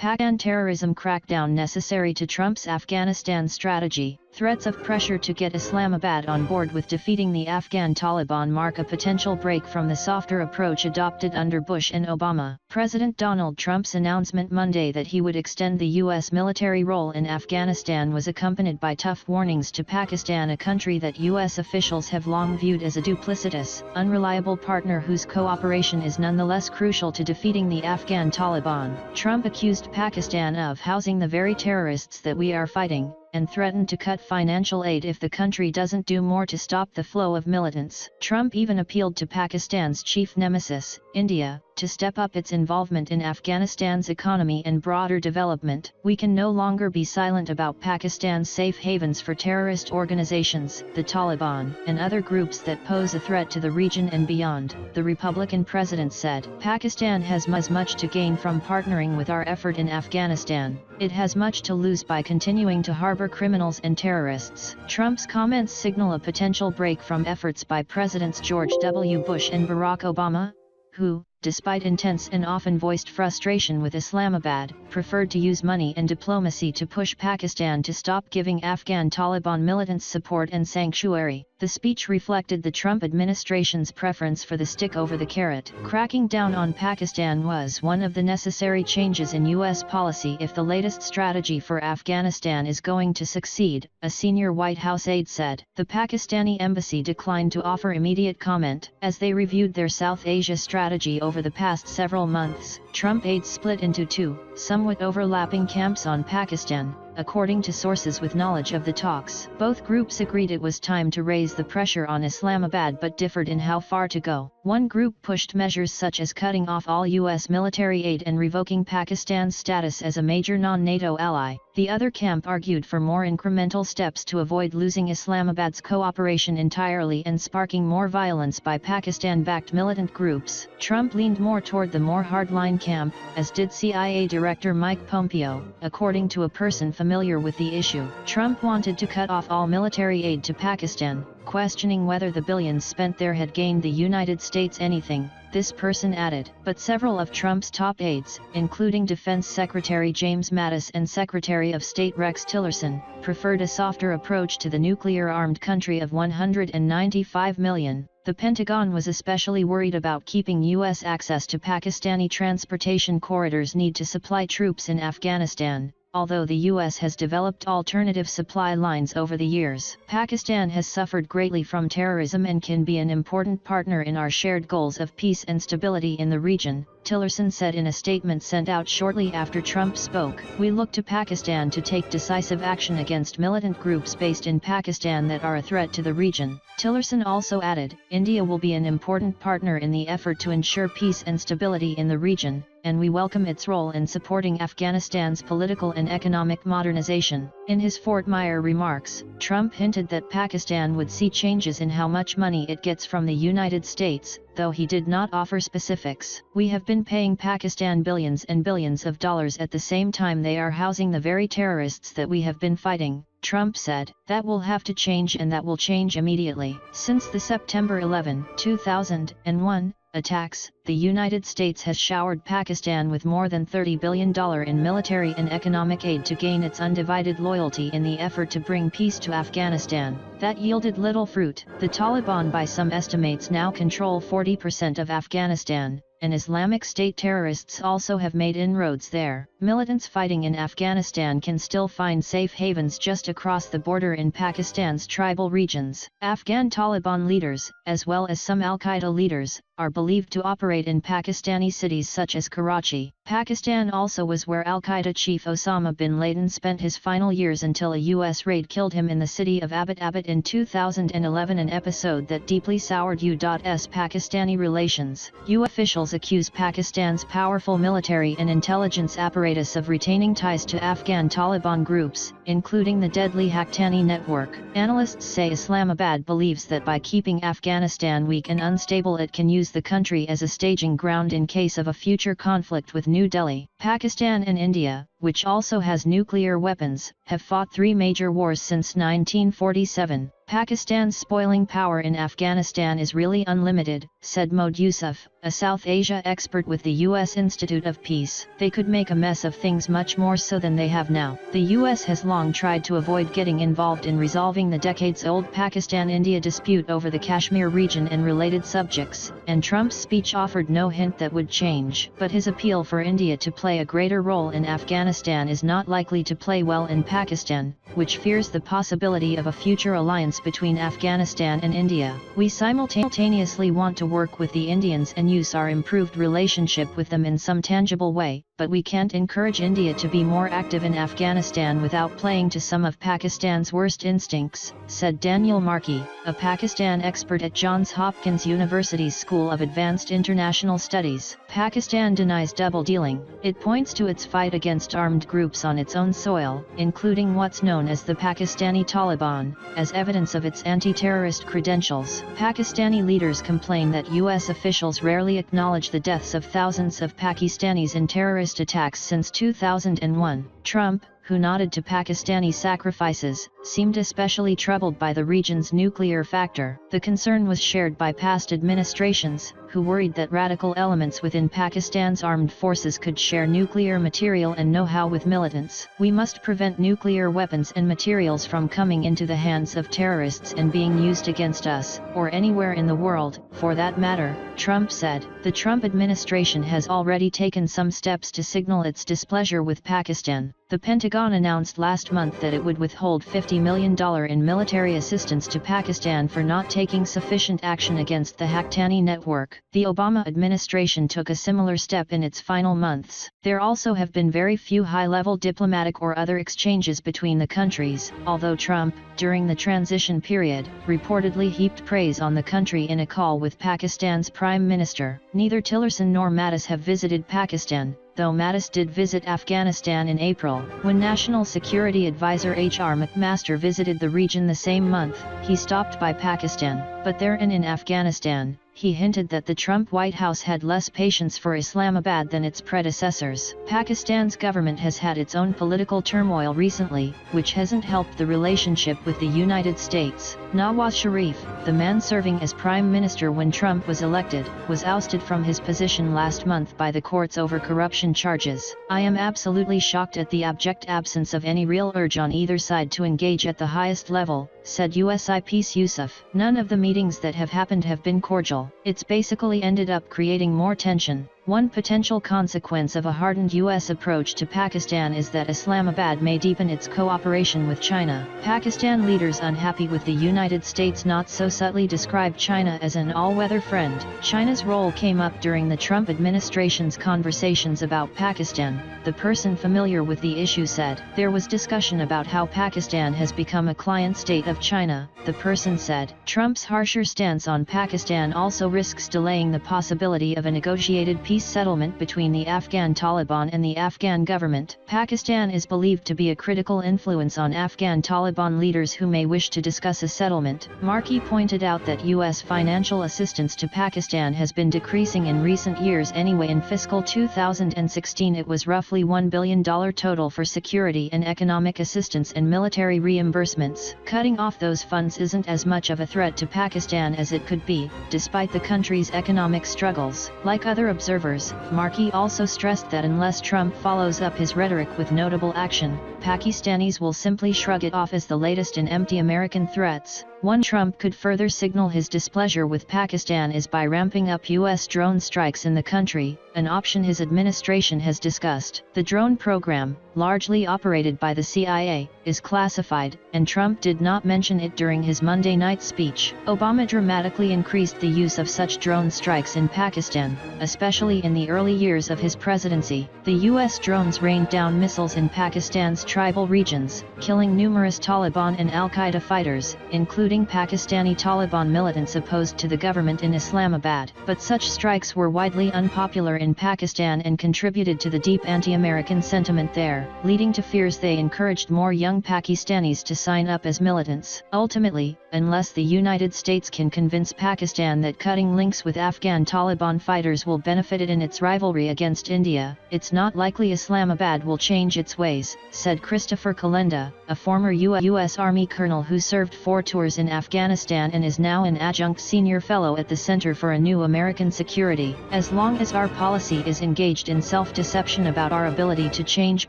Afghan terrorism crackdown necessary to Trump's Afghanistan strategy. Threats of pressure to get Islamabad on board with defeating the Afghan Taliban mark a potential break from the softer approach adopted under Bush and Obama. President Donald Trump's announcement Monday that he would extend the U.S. military role in Afghanistan was accompanied by tough warnings to Pakistan, a country that U.S. officials have long viewed as a duplicitous, unreliable partner whose cooperation is nonetheless crucial to defeating the Afghan Taliban. Trump accused Pakistan of housing the very terrorists that we are fighting, and threatened to cut financial aid if the country doesn't do more to stop the flow of militants. Trump even appealed to Pakistan's chief nemesis, India, to step up its involvement in Afghanistan's economy and broader development. We can no longer be silent about Pakistan's safe havens for terrorist organizations, the Taliban, and other groups that pose a threat to the region and beyond, the Republican president said. Pakistan has much to gain from partnering with our effort in Afghanistan. It has much to lose by continuing to harbor criminals and terrorists. Trump's comments signal a potential break from efforts by Presidents George W. Bush and Barack Obama, who, despite intense and often voiced frustration with Islamabad, preferred to use money and diplomacy to push Pakistan to stop giving Afghan Taliban militants support and sanctuary. The speech reflected the Trump administration's preference for the stick over the carrot. Cracking down on Pakistan was one of the necessary changes in U.S. policy if the latest strategy for Afghanistan is going to succeed, a senior White House aide said. The Pakistani embassy declined to offer immediate comment, as they reviewed their South Asia strategy over the past several months. Trump aides split into two, somewhat overlapping camps on Pakistan, according to sources with knowledge of the talks. Both groups agreed it was time to raise the pressure on Islamabad but differed in how far to go. One group pushed measures such as cutting off all U.S. military aid and revoking Pakistan's status as a major non-NATO ally. The other camp argued for more incremental steps to avoid losing Islamabad's cooperation entirely and sparking more violence by Pakistan-backed militant groups. Trump leaned more toward the more hardline camp, as did CIA Director Mike Pompeo, according to a person familiar with the issue. Trump wanted to cut off all military aid to Pakistan, questioning whether the billions spent there had gained the United States anything. This person added. But several of Trump's top aides, including Defense Secretary James Mattis and Secretary of State Rex Tillerson, preferred a softer approach to the nuclear-armed country of 195 million. The Pentagon was especially worried about keeping U.S. access to Pakistani transportation corridors needed to supply troops in Afghanistan. Although the U.S. has developed alternative supply lines over the years, Pakistan has suffered greatly from terrorism and can be an important partner in our shared goals of peace and stability in the region, Tillerson said in a statement sent out shortly after Trump spoke. We look to Pakistan to take decisive action against militant groups based in Pakistan that are a threat to the region. Tillerson also added, India will be an important partner in the effort to ensure peace and stability in the region, and we welcome its role in supporting Afghanistan's political and economic modernization. In his Fort Myer remarks, Trump hinted that Pakistan would see changes in how much money it gets from the United States, though he did not offer specifics. We have been paying Pakistan billions and billions of dollars at the same time they are housing the very terrorists that we have been fighting, Trump said. That will have to change, and that will change immediately. Since the September 11, 2001, attacks, the United States has showered Pakistan with more than $30 billion in military and economic aid to gain its undivided loyalty in the effort to bring peace to Afghanistan. That yielded little fruit. The Taliban by some estimates now control 40% of Afghanistan, and Islamic State terrorists also have made inroads there. Militants fighting in Afghanistan can still find safe havens just across the border in Pakistan's tribal regions. Afghan Taliban leaders, as well as some Al-Qaeda leaders, are believed to operate in Pakistani cities such as Karachi. Pakistan also was where Al-Qaeda chief Osama bin Laden spent his final years until a U.S. raid killed him in the city of Abbottabad in 2011, an episode that deeply soured U.S. Pakistani relations. U.S. officials accuse Pakistan's powerful military and intelligence apparatus of retaining ties to Afghan Taliban groups, including the deadly Haqqani network. Analysts say Islamabad believes that by keeping Afghanistan weak and unstable it can use the country as a staging ground in case of a future conflict with New Delhi. Pakistan and India, which also has nuclear weapons, have fought 3 major wars since 1947. Pakistan's spoiling power in Afghanistan is really unlimited, said Mohd Yusuf, a South Asia expert with the U.S. Institute of Peace. They could make a mess of things much more so than they have now. The U.S. has long tried to avoid getting involved in resolving the decades-old Pakistan-India dispute over the Kashmir region and related subjects, and Trump's speech offered no hint that would change. But his appeal for India to play a greater role in Afghanistan is not likely to play well in Pakistan, which fears the possibility of a future alliance between Afghanistan and India. We simultaneously want to work with the Indians and use our improved relationship with them in some tangible way, but we can't encourage India to be more active in Afghanistan without playing to some of Pakistan's worst instincts, said Daniel Markey, a Pakistan expert at Johns Hopkins University's School of Advanced International Studies. Pakistan denies double-dealing. It points to its fight against armed groups on its own soil, including what's known as the Pakistani Taliban, as evidence of its anti-terrorist credentials. Pakistani leaders complain that U.S. officials rarely acknowledge the deaths of thousands of Pakistanis in terrorist attacks since 2001. Trump, who nodded to Pakistani sacrifices, seemed especially troubled by the region's nuclear factor. The concern was shared by past administrations, who worried that radical elements within Pakistan's armed forces could share nuclear material and know-how with militants. We must prevent nuclear weapons and materials from coming into the hands of terrorists and being used against us, or anywhere in the world, for that matter, Trump said. The Trump administration has already taken some steps to signal its displeasure with Pakistan. The Pentagon announced last month that it would withhold $50 million in military assistance to Pakistan for not taking sufficient action against the Haqqani network. The Obama administration took a similar step in its final months. There also have been very few high-level diplomatic or other exchanges between the countries, although Trump, during the transition period, reportedly heaped praise on the country in a call with Pakistan's Prime Minister. Neither Tillerson nor Mattis have visited Pakistan, though Mattis did visit Afghanistan in April. When National Security Advisor H.R. McMaster visited the region the same month, he stopped by Pakistan, but there and in Afghanistan, he hinted that the Trump White House had less patience for Islamabad than its predecessors. Pakistan's government has had its own political turmoil recently, which hasn't helped the relationship with the United States. Nawaz Sharif, the man serving as prime minister when Trump was elected, was ousted from his position last month by the courts over corruption charges. I am absolutely shocked at the abject absence of any real urge on either side to engage at the highest level, said USIP's Yusuf. None of the meetings that have happened have been cordial. It's basically ended up creating more tension. One potential consequence of a hardened U.S. approach to Pakistan is that Islamabad may deepen its cooperation with China. Pakistan leaders unhappy with the United States not so subtly describe China as an all-weather friend. China's role came up during the Trump administration's conversations about Pakistan, the person familiar with the issue said. There was discussion about how Pakistan has become a client state of China, the person said. Trump's harsher stance on Pakistan also risks delaying the possibility of a negotiated peace settlement between the Afghan Taliban and the Afghan government. Pakistan is believed to be a critical influence on Afghan Taliban leaders who may wish to discuss a settlement. Markey pointed out that U.S. financial assistance to Pakistan has been decreasing in recent years anyway. In fiscal 2016 it was roughly $1 billion total for security and economic assistance and military reimbursements. Cutting off those funds isn't as much of a threat to Pakistan as it could be, despite the country's economic struggles. Like other observers, Markey also stressed that unless Trump follows up his rhetoric with notable action, Pakistanis will simply shrug it off as the latest in empty American threats. One Trump could further signal his displeasure with Pakistan is by ramping up U.S. drone strikes in the country, an option his administration has discussed. The drone program, largely operated by the CIA, is classified, and Trump did not mention it during his Monday night speech. Obama dramatically increased the use of such drone strikes in Pakistan, especially in the early years of his presidency. The U.S. drones rained down missiles in Pakistan's tribal regions, killing numerous Taliban and al-Qaeda fighters, including Pakistani Taliban militants opposed to the government in Islamabad. But such strikes were widely unpopular in Pakistan and contributed to the deep anti-American sentiment there, leading to fears they encouraged more young Pakistanis to sign up as militants. Ultimately, unless the United States can convince Pakistan that cutting links with Afghan Taliban fighters will benefit it in its rivalry against India, it's not likely Islamabad will change its ways, said Christopher Kalenda, a former U.S. Army colonel who served 4 tours in Afghanistan and is now an adjunct senior fellow at the Center for a New American Security. As long as our policy is engaged in self-deception about our ability to change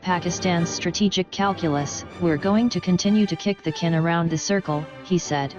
Pakistan's strategic calculus, we're going to continue to kick the can around the circle, he said.